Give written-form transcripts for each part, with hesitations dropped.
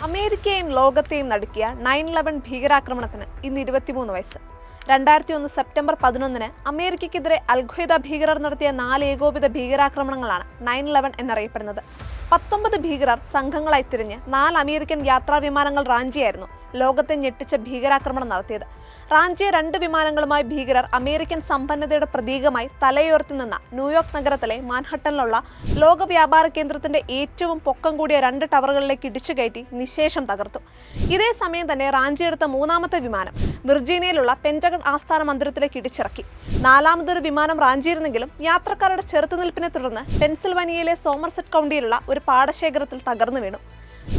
അമേരിക്കയെയും ലോകത്തെയും നടുക്കിയ 9/11 ഭീകരാക്രമണത്തിന് ഇന്ന് 23 വയസ്സ്. 2001 സെപ്റ്റംബർ 11-ന് അമേരിക്കയ്ക്കെതിരെ അൽ-ഖ്വയ്ദ ഭീകരർ നടത്തിയ 4 ഏകോപിത ഭീകരാക്രമണങ്ങളാണ് 9/11 എന്നറിയപ്പെടുന്നത്. 19 ഭീകരർ സംഘങ്ങളായി തിരിഞ്ഞ് 4 അമേരിക്കൻ യാത്രാ വിമാനങ്ങൾ റാഞ്ചിയായിരുന്നു ലോകത്തെ ഞെട്ടിച്ച ഭീകരാക്രമണം നടത്തിയത്. റാഞ്ചിയ 2 വിമാനങ്ങളുമായി ഭീകരർ അമേരിക്കൻ സമ്പന്നതയുടെ പ്രതീകമായി തലയുയർത്തി നിന്ന ന്യൂയോർക്ക് നഗരത്തിലെ മാൻഹട്ടനിലുള്ള ലോക വ്യാപാര കേന്ദ്രത്തിന്റെ ഏറ്റവും പൊക്കം കൂടിയ 2 ടവറുകളിലേക്ക് ഇടിച്ചുകയറ്റി നിശേഷം തകർത്തു. ഇതേ സമയം തന്നെ റാഞ്ചിയെടുത്ത 3ാമത്തെ വിമാനം വിർജീനിയയിലുള്ള പെന്റഗൺ ആസ്ഥാന മന്ദിരത്തിലേക്ക് ഇടിച്ചിറക്കി. 4ാമതൊരു വിമാനം റാഞ്ചിയിരുന്നെങ്കിലും യാത്രക്കാരുടെ ചെറുത്തുനിൽപ്പിനെ തുടർന്ന് പെൻസിൽവാനിയയിലെ സോമർസെറ്റ് കൗണ്ടിയിലുള്ള ഒരു പാടശേഖരത്തിൽ തകർന്നു വീണു.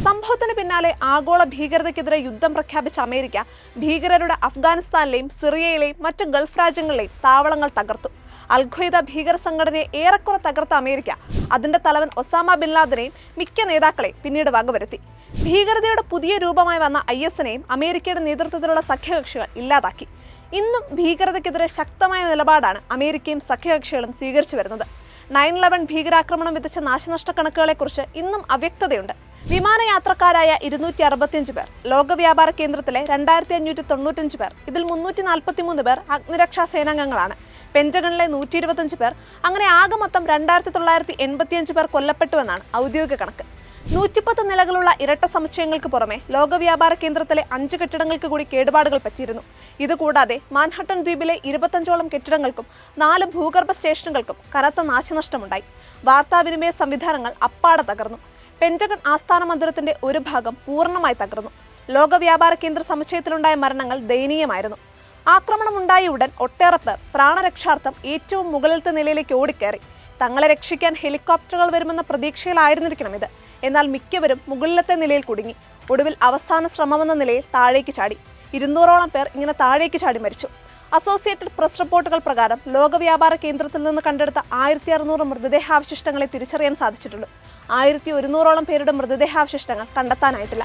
സംഭവത്തിന് പിന്നാലെ ആഗോള ഭീകരതയ്ക്കെതിരെ യുദ്ധം പ്രഖ്യാപിച്ച അമേരിക്ക ഭീകരരുടെ അഫ്ഗാനിസ്ഥാനിലെയും സിറിയയിലെയും മറ്റ് ഗൾഫ് രാജ്യങ്ങളിലെയും താവളങ്ങൾ തകർത്തു. അൽ-ഖ്വയ്ദ ഭീകര സംഘടനയെ ഏറെക്കുറെ തകർത്ത അമേരിക്ക അതിന്റെ തലവൻ ഒസാമ ബിൻ ലാദനെയും മിക്ക നേതാക്കളെയും പിന്നീട് വകവരുത്തി. ഭീകരതയുടെ പുതിയ രൂപമായി വന്ന IS-നെയും അമേരിക്കയുടെ നേതൃത്വത്തിലുള്ള സഖ്യകക്ഷികൾ ഇല്ലാതാക്കി. ഇന്നും ഭീകരതയ്ക്കെതിരെ ശക്തമായ നിലപാടാണ് അമേരിക്കയും സഖ്യകക്ഷികളും സ്വീകരിച്ചു വരുന്നത്. 9/11 ഭീകരാക്രമണം വിതച്ച നാശനഷ്ട കണക്കുകളെക്കുറിച്ച് ഇന്നും അവ്യക്തതയുണ്ട്. വിമാനയാത്രക്കാരായ 265 പേർ, ലോക വ്യാപാര കേന്ദ്രത്തിലെ 2595 പേർ, ഇതിൽ 343 പേർ അഗ്നിരക്ഷാ സേനാംഗങ്ങളാണ്. പെന്റഗണിലെ 125 പേർ, അങ്ങനെ ആകെ മൊത്തം 2985 പേർ കൊല്ലപ്പെട്ടുവെന്നാണ് ഔദ്യോഗിക കണക്ക്. 110 നിലകളുള്ള ഇരട്ട സമുച്ചയങ്ങൾക്ക് പുറമെ ലോക വ്യാപാര കേന്ദ്രത്തിലെ 5 കെട്ടിടങ്ങൾക്ക് കൂടി കേടുപാടുകൾ പറ്റിയിരുന്നു. ഇതുകൂടാതെ മാൻഹട്ടൻ ദ്വീപിലെ 25ഓളം കെട്ടിടങ്ങൾക്കും 4 ഭൂഗർഭ സ്റ്റേഷനുകൾക്കും കനത്ത നാശനഷ്ടമുണ്ടായി. വാർത്താവിനിമയ സംവിധാനങ്ങൾ അപ്പാടെ തകർന്നു. പെന്റഗൺ ആസ്ഥാന മന്ദിരത്തിന്റെ ഒരു ഭാഗം പൂർണ്ണമായി തകർന്നു. ലോക വ്യാപാര കേന്ദ്ര സമുച്ചയത്തിലുണ്ടായ മരണങ്ങൾ ദയനീയമായിരുന്നു. ആക്രമണം ഉണ്ടായ ഉടൻ ഒട്ടേറെ പേർ പ്രാണരക്ഷാർത്ഥം ഏറ്റവും മുകളിലത്തെ നിലയിലേക്ക് ഓടിക്കയറി. തങ്ങളെ രക്ഷിക്കാൻ ഹെലികോപ്റ്ററുകൾ വരുമെന്ന പ്രതീക്ഷയിലായിരുന്നിരിക്കണം ഇത്. എന്നാൽ മിക്കവരും മുകളിലത്തെ നിലയിൽ കുടുങ്ങി. ഒടുവിൽ അവസാന ശ്രമമെന്ന നിലയിൽ താഴേക്ക് ചാടി. 200ഓളം പേർ ഇങ്ങനെ താഴേക്ക് ചാടി മരിച്ചു. അസോസിയേറ്റഡ് പ്രസ് റിപ്പോർട്ടുകൾ പ്രകാരം ലോക വ്യാപാര കേന്ദ്രത്തിൽ നിന്ന് കണ്ടെടുത്ത 1600 മൃതദേഹാവശിഷ്ടങ്ങളെ തിരിച്ചറിയാൻ സാധിച്ചിട്ടുള്ളൂ. 1100ഓളം പേരുടെ മൃതദേഹാവശിഷ്ടങ്ങൾ കണ്ടെത്താനായിട്ടില്ല.